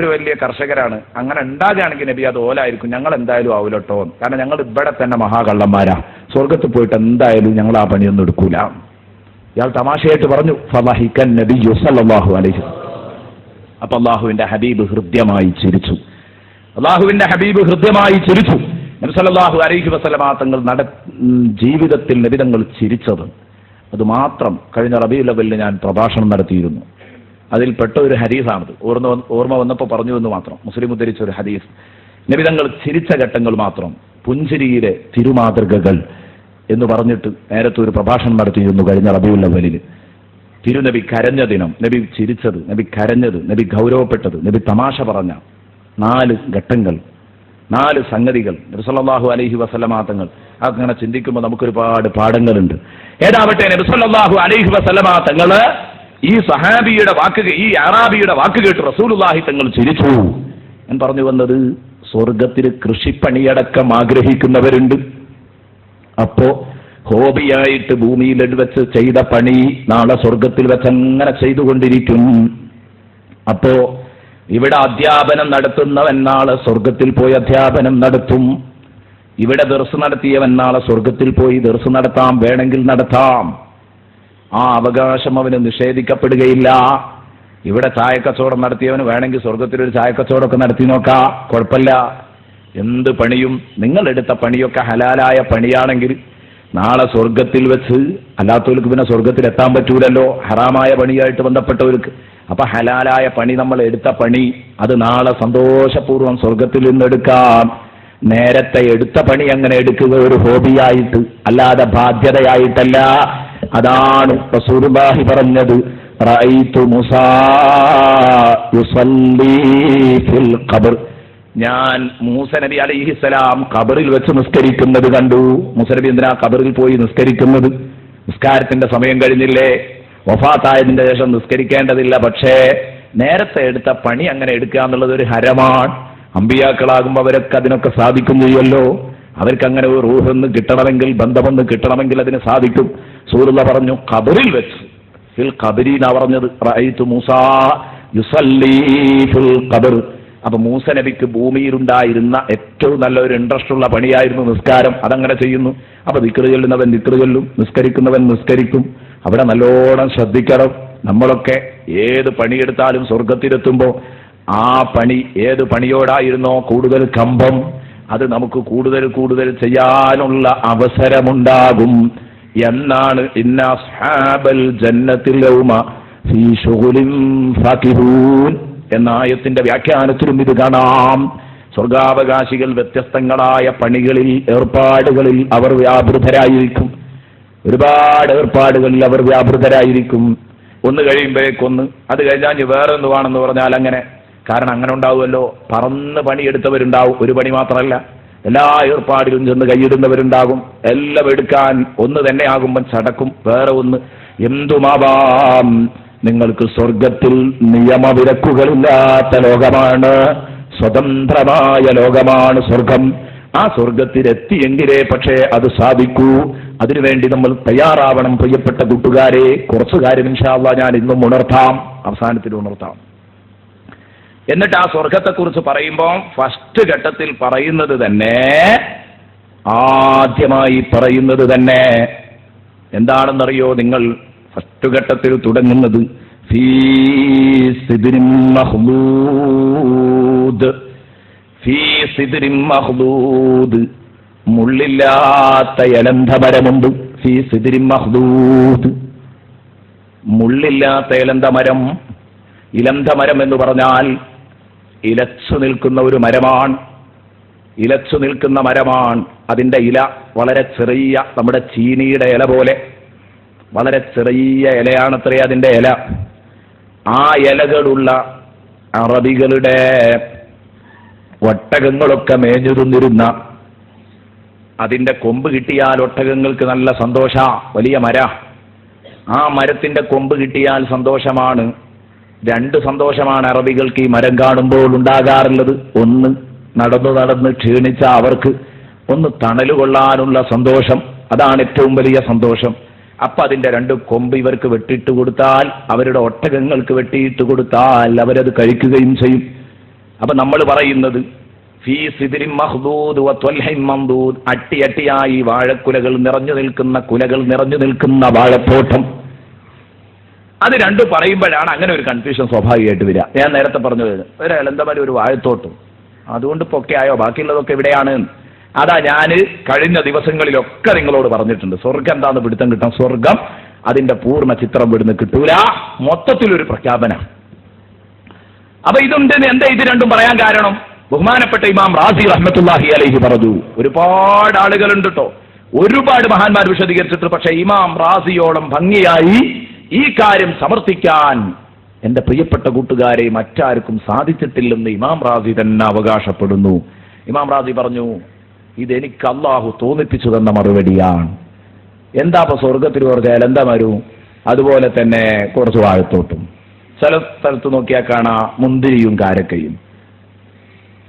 ഒരു വലിയ കർഷകരാണ്, അങ്ങനെ ഉണ്ടാകുകയാണെങ്കിൽ നബി അത് ഓലായിരിക്കും, ഞങ്ങൾ എന്തായാലും ആവൂലട്ടോ, കാരണം ഞങ്ങൾ ഇവിടെ തന്നെ മഹാകള്ളന്മാരാ, സ്വർഗത്ത് പോയിട്ട് എന്തായാലും ഞങ്ങൾ ആ പണിയൊന്നും എടുക്കൂല. ഇയാൾ തമാശയായിട്ട് പറഞ്ഞു ഫളഹിക്കൻ നബിയ്യു സല്ലല്ലാഹു അലൈഹി വസല്ലം. അപ്പൊ അള്ളാഹുവിന്റെ ഹബീബ് ഹൃദ്യമായി ചിരിച്ചു. അള്ളാഹുവിന്റെ ഹബീബ് ഹൃദ്യമായി ചിരിച്ചു. നബി സല്ലല്ലാഹു അലൈഹി വസല്ലമ തങ്ങൾ ജീവിതത്തിൽ നബിതങ്ങൾ ചിരിച്ചത് അത് മാത്രം കഴിഞ്ഞ റബീഉൽ അവ്വലിൽ ഞാൻ പ്രഭാഷണം നടത്തിയിരുന്നു. അതിൽപ്പെട്ട ഒരു ഹദീസാണത്. ഓർമ്മ വന്നപ്പോൾ പറഞ്ഞു എന്ന് മാത്രം. മുസ്ലിം ഉദ്ധരിച്ച ഒരു ഹദീസ്. നബിതങ്ങൾ ചിരിച്ച ഘട്ടങ്ങൾ മാത്രം, പുഞ്ചിരിയിലെ തിരുമാതൃകകൾ എന്ന് പറഞ്ഞിട്ട് നേരത്തെ ഒരു പ്രഭാഷണം നടത്തിയിരുന്നു കഴിഞ്ഞ റബീഉൽ അവ്വലിൽ. തിരുനബി കരഞ്ഞ ദിനം, നബി ചിരിച്ചത്, നബി കരഞ്ഞത്, നബി ഗൗരവപ്പെട്ടത്, നബി തമാശ പറഞ്ഞ 4 ഘട്ടങ്ങൾ, 4 സംഗതികൾ നബി സല്ലല്ലാഹു അലൈഹി വസല്ലമ തങ്ങൾ. അങ്ങനെ ചിന്തിക്കുമ്പോൾ നമുക്കൊരുപാട് പാഠങ്ങളുണ്ട്. ഏതാവട്ടെ നബി സല്ലല്ലാഹു അലൈഹി വസല്ലമ തങ്ങള് ഈ സഹാബിയുടെ ഈ അറാബിയുടെ വാക്ക് കേട്ട് റസൂലുള്ളാഹി തങ്ങൾ ചിരിച്ചു. ഞാൻ പറഞ്ഞു വന്നത്, സ്വർഗത്തിൽ കൃഷിപ്പണിയടക്കം ആഗ്രഹിക്കുന്നവരുണ്ട്. അപ്പോ ഹോബിയായിട്ട് ഭൂമിയിൽ വെച്ച് ചെയ്ത പണി നാളെ സ്വർഗത്തിൽ വെച്ച് അങ്ങനെ ചെയ്തുകൊണ്ടിരിക്കും. അപ്പോ ഇവിടെ അധ്യാപനം നടത്തുന്നവൻ നാളെ സ്വർഗത്തിൽ പോയി അധ്യാപനം നടത്തും. ഇവിടെ ദർസ് നടത്തിയവൻ നാളെ സ്വർഗത്തിൽ പോയി ദർസ് നടത്താം, വേണമെങ്കിൽ നടത്താം. ആ അവകാശം അവന് നിഷേധിക്കപ്പെടുകയില്ല. ഇവിടെ ചായക്കച്ചവടം നടത്തിയവന് വേണമെങ്കിൽ സ്വർഗത്തിൽ ഒരു ചായക്കച്ചവടമൊക്കെ നടത്തി നോക്കാം, കുഴപ്പമില്ല. എന്ത് പണിയും നിങ്ങളെടുത്ത പണിയൊക്കെ ഹലാലായ പണിയാണെങ്കിൽ നാളെ സ്വർഗത്തിൽ വെച്ച്, അല്ലാത്തവർക്ക് പിന്നെ സ്വർഗത്തിൽ എത്താൻ പറ്റൂലല്ലോ, ഹറാമായ പണിയായിട്ട് ബന്ധപ്പെട്ടവർക്ക്. അപ്പൊ ഹലാലായ പണി, നമ്മൾ എടുത്ത പണി, അത് നാളെ സന്തോഷപൂർവ്വം സ്വർഗത്തിൽ നിന്ന് എടുക്കാം. നേരത്തെ എടുത്ത പണി അങ്ങനെ എടുക്കുക ഒരു ഹോബിയായിട്ട്, അല്ലാതെ ബാധ്യതയായിട്ടല്ല. അതാണ് റസൂലുള്ളാഹി പറഞ്ഞത്, റഅയ്തു മൂസാ യുസല്ലി ഫിൽ ഖബർ. ഞാൻ മൂസ നബി അലൈഹിസ്സലാം ഖബറിൽ വെച്ച് നിസ്കരിക്കുന്നത് കണ്ടു. മൂസ നബി എന്തിനാ ഖബറിൽ പോയി നിസ്കരിക്കുന്നത്? നിസ്കാരത്തിന്റെ സമയം കഴിഞ്ഞില്ലേ? വഫാത്തായതിന്റെ ശേഷം നിസ്കരിക്കേണ്ടതില്ല. പക്ഷേ നേരത്തെ എടുത്ത പണി അങ്ങനെ എടുക്കുക എന്നുള്ളത് ഒരു ഹരമാണ്. അമ്പിയാക്കളാകുമ്പോൾ അവരൊക്കെ അതിനൊക്കെ സാധിക്കും ചെയ്യുമല്ലോ. അവർക്ക് അങ്ങനെ ഒരു റൂഹൊന്ന് കിട്ടണമെങ്കിൽ, ബന്ധമൊന്ന് കിട്ടണമെങ്കിൽ അതിന് സാധിക്കും. റസൂലുള്ളാഹി പറഞ്ഞു ഖബറിൽ വെച്ച്, ഫിൽ ഖബരി എന്നാ പറഞ്ഞത്. റഅയ്തു മൂസാ യുസല്ലി ഫിൽ ഖബർ. അപ്പൊ മൂസ നബിക്ക് ഭൂമിയിലുണ്ടായിരുന്ന ഏറ്റവും നല്ലൊരു ഇൻട്രസ്റ്റ് ഉള്ള പണിയായിരുന്നു നിസ്കാരം. അതങ്ങനെ ചെയ്യുന്നു. അപ്പൊ ദിക്റ് ചൊല്ലുന്നവൻ ദിക്റ് ചൊല്ലും, നിസ്കരിക്കുന്നവൻ നിസ്കരിക്കും. അവിടെ നല്ലോണം ശ്രദ്ധിക്കണം. നമ്മളൊക്കെ ഏത് പണിയെടുത്താലും സ്വർഗത്തിലെത്തുമ്പോൾ ആ പണി ഏത് പണിയോടായിരുന്നോ കൂടുതൽ കമ്പം, അത് നമുക്ക് കൂടുതൽ ചെയ്യാനുള്ള അവസരമുണ്ടാകും എന്നാണ്. ഇന്ന അസ്ഹാബൽ ജന്നത്തിൽ യൗമ ഫീ ശുഗുലിൻ ഫാകിഹൂൻ എന്ന ആയത്തിന്റെ വ്യാഖ്യാനത്തിലും ഇത് കാണാം. സ്വർഗാവകാശികൾ വ്യത്യസ്തങ്ങളായ പണികളിൽ, ഏർപ്പാടുകളിൽ അവർ വ്യാപൃതരായിരിക്കും. ഒരുപാട് ഏർപ്പാടുകളിൽ അവർ വ്യാപൃതരായിരിക്കും. ഒന്ന് കഴിയുമ്പോഴേക്കൊന്ന്, അത് കഴിഞ്ഞാൽ വേറൊന്ന് വേണമെന്ന് പറഞ്ഞാൽ അങ്ങനെ. കാരണം അങ്ങനെ ഉണ്ടാവുമല്ലോ, പറന്ന് പണിയെടുത്തവരുണ്ടാവും. ഒരു പണി മാത്രമല്ല, എല്ലാ ഏർപ്പാടിലും ചെന്ന് കൈയിടുന്നവരുണ്ടാകും. എല്ലാം എടുക്കാൻ ഒന്ന് തന്നെ ആകുമ്പോൾ ചടക്കും. വേറെ ഒന്ന് എന്തുമാവാം. നിങ്ങൾക്ക് സ്വർഗത്തിൽ നിയമവിലക്കുകളില്ലാത്ത ലോകമാണ്, സ്വതന്ത്രമായ ലോകമാണ് സ്വർഗം. ആ സ്വർഗത്തിലെത്തിയെങ്കിലേ പക്ഷേ അത് സാധിക്കൂ. അതിനുവേണ്ടി നമ്മൾ തയ്യാറാവണം പ്രിയപ്പെട്ട കൂട്ടുകാരെ. കുറച്ചു കാര്യം ഇൻഷാ അല്ലാഹ് ഞാൻ ഇന്നും ഉണർത്താം, അവസാനത്തിൽ ഉണർത്താം. എന്നിട്ട് ആ സ്വർഗത്തെക്കുറിച്ച് പറയുമ്പോൾ ഫസ്റ്റ് ഘട്ടത്തിൽ പറയുന്നത് തന്നെ, ആദ്യമായി പറയുന്നത് തന്നെ എന്താണെന്നറിയോ നിങ്ങൾ? ഫസ്റ്റ് ഘട്ടത്തിൽ തുടങ്ങുന്നത് ഫീ സിദ്രിൻ മഖ്ദൂദ്. ഫീ സിദ്രിൻ മഖ്ദൂദ്, മുള്ളില്ലാത്ത ഇലന്തമരമുണ്ട്. ഫീ സിദ്രിൻ മഖ്ദൂദ്, മുള്ളില്ലാത്ത ഇലന്തമരം. ഇലന്തമരം എന്ന് പറഞ്ഞാൽ ഇലച്ചു നിൽക്കുന്ന ഒരു മരമാണ്. ഇലച്ചു നിൽക്കുന്ന മരമാണ്. അതിൻ്റെ ഇല വളരെ ചെറിയ, നമ്മുടെ ചീനിയുടെ ഇല പോലെ വളരെ ചെറിയ ഇലയാണത്രേ അതിൻ്റെ ഇല. ആ ഇലകളുള്ള അറബികളുടെ ഒട്ടകങ്ങളൊക്കെ മേഞ്ഞു തിന്നിരുന്ന, അതിൻ്റെ കൊമ്പ് കിട്ടിയാൽ ഒട്ടകങ്ങൾക്ക് നല്ല സന്തോഷ. വലിയ മര, ആ മരത്തിൻ്റെ കൊമ്പ് കിട്ടിയാൽ സന്തോഷമാണ്. 2 സന്തോഷമാണ് അറബികൾക്ക് ഈ മരം കാണുമ്പോൾ ഉണ്ടാകാറുള്ളത്. ഒന്ന്, നടന്ന് ക്ഷീണിച്ച അവർക്ക് ഒന്ന് തണല് കൊള്ളാനുള്ള സന്തോഷം, അതാണ് ഏറ്റവും വലിയ സന്തോഷം. അപ്പൊ അതിന്റെ 2 കൊമ്പ് ഇവർക്ക് വെട്ടിയിട്ട് കൊടുത്താൽ, അവരുടെ ഒട്ടകങ്ങൾക്ക് വെട്ടിയിട്ട് കൊടുത്താൽ അവരത് കഴിക്കുകയും ചെയ്യും. അപ്പൊ നമ്മൾ പറയുന്നത് ഫീ സിദ്രിൻ മഖ്ദൂദ് വ ത്വൽഹിൻ മംദൂദ്, അട്ടിയായി വാഴക്കുലകൾ നിറഞ്ഞു നിൽക്കുന്ന വാഴത്തോട്ടം. അത് രണ്ടും പറയുമ്പോഴാണ് അങ്ങനെ ഒരു കൺഫ്യൂഷൻ സ്വാഭാവികമായിട്ട് വരിക. ഞാൻ നേരത്തെ പറഞ്ഞത് എന്തായാലും ഒരു വാഴത്തോട്ടം, അതുകൊണ്ട് പൊക്കെയായോ, ബാക്കിയുള്ളതൊക്കെ എവിടെയാണ്? അതാ ഞാൻ കഴിഞ്ഞ ദിവസങ്ങളിലൊക്കെ നിങ്ങളോട് പറഞ്ഞിട്ടുണ്ട്. സ്വർഗം എന്താന്ന് പിടുത്തം കിട്ടാം. സ്വർഗം അതിന്റെ പൂർണ്ണ ചിത്രം ഇവിടുന്ന് കിട്ടൂല, മൊത്തത്തിലൊരു പ്രഖ്യാപന. അപ്പൊ ഇതുണ്ടെന്ന് എന്താ ഇത് രണ്ടും പറയാൻ കാരണം? ബഹുമാനപ്പെട്ട ഇമാം റാസി റഹ്മത്തുള്ളാഹി അലൈഹി പറഞ്ഞു. ഒരുപാട് ആളുകളുണ്ട് കേട്ടോ, ഒരുപാട് മഹാന്മാർ വിശദീകരിച്ചിട്ട്, പക്ഷെ ഇമാം റാസിയോളം ഭംഗിയായി ഈ കാര്യം സമർത്ഥിക്കാൻ എന്റെ പ്രിയപ്പെട്ട കൂട്ടുകാരെ മറ്റാർക്കും സാധിച്ചിട്ടില്ലെന്ന് ഇമാം റാസി തന്നെ അവകാശപ്പെടുന്നു. ഇമാം റാസി പറഞ്ഞു, ഇതെനിക്ക് അള്ളാഹു തോന്നിപ്പിച്ചു തന്ന മറുപടിയാണ്. എന്താ ഇപ്പൊ സ്വർഗത്തിൽ പറഞ്ഞാൽ എന്താ വരൂ? അതുപോലെ തന്നെ കുറച്ച് വാഴത്തോട്ടും, ചില സ്ഥലത്ത് നോക്കിയാൽ കാണാം മുന്തിരിയും കാരക്കയും,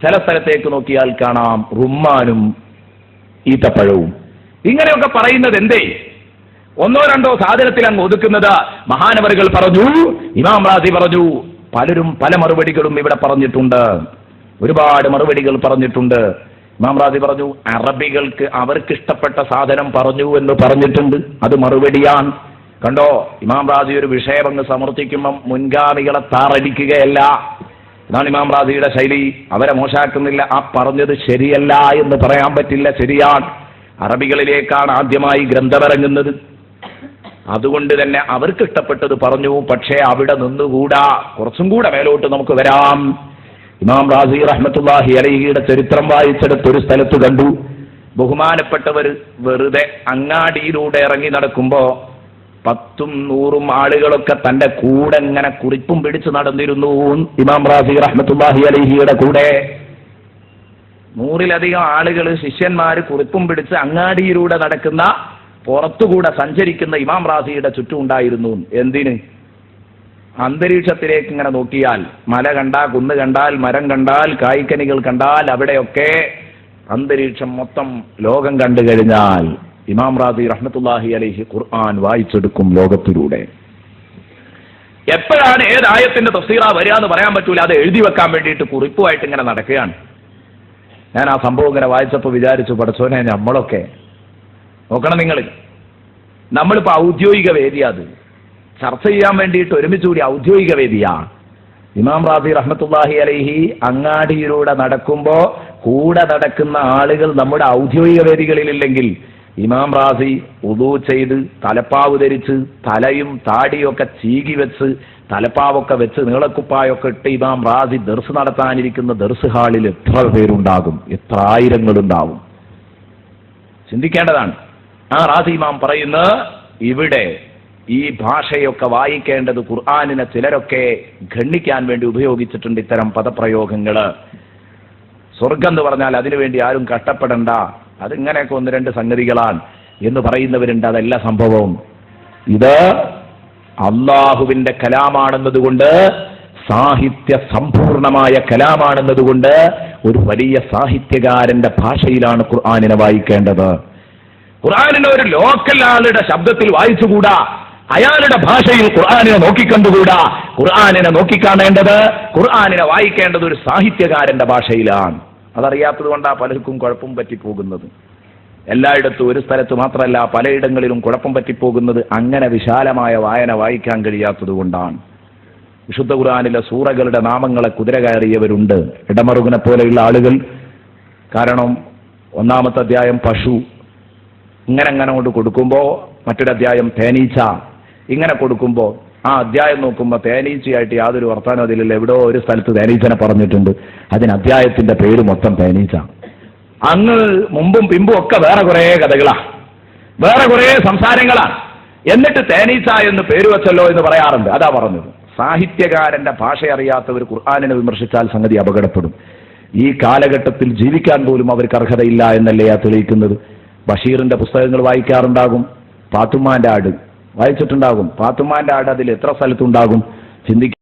ചില സ്ഥലത്തേക്ക് നോക്കിയാൽ കാണാം റുമ്മാനും ഈത്തപ്പഴവും. ഇങ്ങനെയൊക്കെ പറയുന്നത് എന്തേ? ഒന്നോ രണ്ടോ സാധനത്തിൽ അങ്ങ് ഒതുക്കുന്നത്. മഹാനവറുകൾ പറഞ്ഞു, ഇമാം റാസി പറഞ്ഞു, പലരും പല മറുപടികളും ഇവിടെ പറഞ്ഞിട്ടുണ്ട്, ഒരുപാട് മറുപടികൾ പറഞ്ഞിട്ടുണ്ട്. ഇമാം റാസി പറഞ്ഞു, അറബികൾക്ക് അവർക്കിഷ്ടപ്പെട്ട സാധനം പറഞ്ഞു എന്ന് പറഞ്ഞിട്ടുണ്ട്, അത് മറുപടിയാണ്. കണ്ടോ, ഇമാം റാസി ഒരു വിഷയം അങ്ങ് സമർത്ഥിക്കുമ്പം മുൻഗാമികളെ താറടിക്കുകയല്ല. ഇതാണ് ഇമാം റാസിയുടെ ശൈലി. അവരെ മോശാക്കുന്നില്ല, ആ പറഞ്ഞത് ശരിയല്ല എന്ന് പറയാൻ പറ്റില്ല, ശരിയാണ്. അറബികളിലേക്കാണ് ആദ്യമായി ഗ്രന്ഥമിറങ്ങുന്നത്, അതുകൊണ്ട് തന്നെ അവർക്ക് ഇഷ്ടപ്പെട്ടത് പറഞ്ഞു. പക്ഷേ അവിടെ നിന്നുകൂടാ, കുറച്ചും കൂടെ മേലോട്ട് നമുക്ക് വരാം. ഇമാം റാസി റഹ്മത്തുള്ളാഹി അലൈഹിയുടെ ചരിത്രം വായിച്ചെടുത്ത് ഒരു സ്ഥലത്ത് കണ്ടു, ബഹുമാനപ്പെട്ടവർ വെറുതെ അങ്ങാടിയിലൂടെ ഇറങ്ങി നടക്കുമ്പോ 10ഉം 100ഉം ആളുകളൊക്കെ തന്റെ കൂടെ ഇങ്ങനെ കുറിപ്പും പിടിച്ച് നടന്നിരുന്നു. ഇമാം റാസി റഹ്മത്തുള്ളാഹി അലൈഹിയുടെ കൂടെ 100ലധികം ആളുകൾ, ശിഷ്യന്മാര് കുറിപ്പും പിടിച്ച് അങ്ങാടിയിലൂടെ നടക്കുന്ന, പുറത്തുകൂടെ സഞ്ചരിക്കുന്ന ഇമാം റാസിയുടെ ചുറ്റും ഉണ്ടായിരുന്നു. എന്തിന്? അന്തരീക്ഷത്തിലേക്ക് ഇങ്ങനെ നോക്കിയാൽ, മല കണ്ടാൽ, കുന്ന് കണ്ടാൽ, മരം കണ്ടാൽ, കായ്ക്കനികൾ കണ്ടാൽ, അവിടെയൊക്കെ അന്തരീക്ഷം മൊത്തം ലോകം കണ്ടു കഴിഞ്ഞാൽ ഇമാം റാസി റഹ്മത്തുള്ളാഹി അലൈഹി ഖുർആൻ വായിച്ചെടുക്കും ലോകത്തിലൂടെ. എപ്പോഴാണ് ഏതായത്തിന്റെ തഫ്സീറ വരിക എന്ന് പറയാൻ പറ്റൂല. അത് എഴുതി വെക്കാൻ വേണ്ടിയിട്ട് കുറിപ്പുമായിട്ട് ഇങ്ങനെ നടക്കുകയാണ്. ഞാൻ ആ സംഭവം ഇങ്ങനെ വായിച്ചപ്പോൾ വിചാരിച്ചു, പടച്ചോനെ, നമ്മളൊക്കെ നോക്കണം, നമ്മളിപ്പോ ഔദ്യോഗിക വേദിയാ, അത് ചർച്ച ചെയ്യാൻ വേണ്ടിയിട്ട് ഒരുമിച്ചുകൂടി ഔദ്യോഗിക വേദിയാ. ഇമാം റാസി റഹ്മത്തുള്ളാഹി അലൈഹി അങ്ങാടിയിലൂടെ നടക്കുമ്പോ കൂടെ നടക്കുന്ന ആളുകൾ നമ്മുടെ ഔദ്യോഗിക വേദികളിലില്ലെങ്കിൽ, ഇമാം റാസി ഉദൂ ചെയ്ത് തലപ്പാവ് ധരിച്ച് തലയും താടിയൊക്കെ ചീകി വെച്ച് തലപ്പാവൊക്കെ വെച്ച് നീളക്കുപ്പായൊക്കെ ഇട്ട് ഇമാം റാസി ദർസ് നടത്താനിരിക്കുന്ന ദർസ് ഹാളിൽ എത്ര പേരുണ്ടാകും? എത്ര ആയിരങ്ങളുണ്ടാവും? ചിന്തിക്കേണ്ടതാണ്. ആ റാസി ഇമാം പറയുന്ന, ഇവിടെ ഈ ഭാഷയൊക്കെ വായിക്കേണ്ടത് ഖുർആനിനെ ചിലരൊക്കെ ഖണ്ഡിക്കാൻ വേണ്ടി ഉപയോഗിച്ചിട്ടുണ്ട് ഇത്തരം പദപ്രയോഗങ്ങള്. സ്വർഗം എന്ന് പറഞ്ഞാൽ അതിനുവേണ്ടി ആരും കഷ്ടപ്പെടണ്ട, അതിങ്ങനെയൊക്കെ 1-2 സംഗതികളാണ് എന്ന് പറയുന്നവരുണ്ട്. അതല്ല സംഭവം. ഇത് അള്ളാഹുവിന്റെ കലാമാണെന്നതുകൊണ്ട്, സാഹിത്യ സമ്പൂർണമായ കലാമാണെന്നതുകൊണ്ട് ഒരു വലിയ സാഹിത്യകാരന്റെ ഭാഷയിലാണ് ഖുർആനിനെ വായിക്കേണ്ടത്. ഖുർആനിനെ ഒരു ലോക്കൽ ആളുടെ ശബ്ദത്തിൽ വായിച്ചുകൂടാ, അയാളുടെ ഭാഷയിൽ ഖുർആനിനെ നോക്കിക്കണ്ടുകൂടാ. ഖുർആനിനെ നോക്കിക്കാണേണ്ടത്, ഖുർആനിനെ വായിക്കേണ്ടത് ഒരു സാഹിത്യകാരന്റെ ഭാഷയിലാണ്. അതറിയാത്തത് കൊണ്ടാണ് പലർക്കും കുഴപ്പം പറ്റിപ്പോകുന്നത്. എല്ലായിടത്തും, ഒരു സ്ഥലത്ത് മാത്രമല്ല പലയിടങ്ങളിലും കുഴപ്പം പറ്റിപ്പോകുന്നത് അങ്ങനെ വിശാലമായ വായന വായിക്കാൻ കഴിയാത്തത് കൊണ്ടാണ്. വിശുദ്ധ ഖുർആനിലെ സൂറകളുടെ നാമങ്ങളെ കുതിര കയറിയവരുണ്ട്, ഇടമറുകിനെ പോലെയുള്ള ആളുകൾ. കാരണം 1-ാമത്തെ അധ്യായം പശു, ഇങ്ങനെ കൊണ്ട് കൊടുക്കുമ്പോൾ മറ്റൊരു അധ്യായം തേനീച്ച, ഇങ്ങനെ കൊടുക്കുമ്പോൾ ആ അധ്യായം നോക്കുമ്പോൾ തേനീച്ചയായിട്ട് യാതൊരു വർത്താനം അതിലില്ല. എവിടോ ഒരു സ്ഥലത്ത് തേനീച്ചനെ പറഞ്ഞിട്ടുണ്ട്, അതിന് അധ്യായത്തിന്റെ പേര് മൊത്തം തേനീച്ച. അങ്ങ് മുമ്പും പിമ്പും ഒക്കെ വേറെ കുറെ കഥകളാണ്, വേറെ കുറെ സംസാരങ്ങളാണ്. എന്നിട്ട് തേനീച്ച എന്ന് പേര് വെച്ചല്ലോ എന്ന് പറയാറുണ്ട്. അതാ പറഞ്ഞത്, സാഹിത്യകാരന്റെ ഭാഷ അറിയാത്തവർ ഖുർആനിനെ വിമർശിച്ചാൽ സംഗതി അപകടപ്പെടും. ഈ കാലഘട്ടത്തിൽ ജീവിക്കാൻ പോലും അവർക്ക് അർഹതയില്ല എന്നല്ലേ ആ തെളിയിക്കുന്നത്. ബഷീറിന്റെ പുസ്തകങ്ങൾ വായിക്കാറുണ്ടാകും, പാത്തുമ്മാന്റെ ആട് വായിച്ചിട്ടുണ്ടാകും. പാത്തുമ്മാന്റെ ആട് അതിൽ എത്ര സ്ഥലത്തുണ്ടാകും? ചിന്തിക്കും.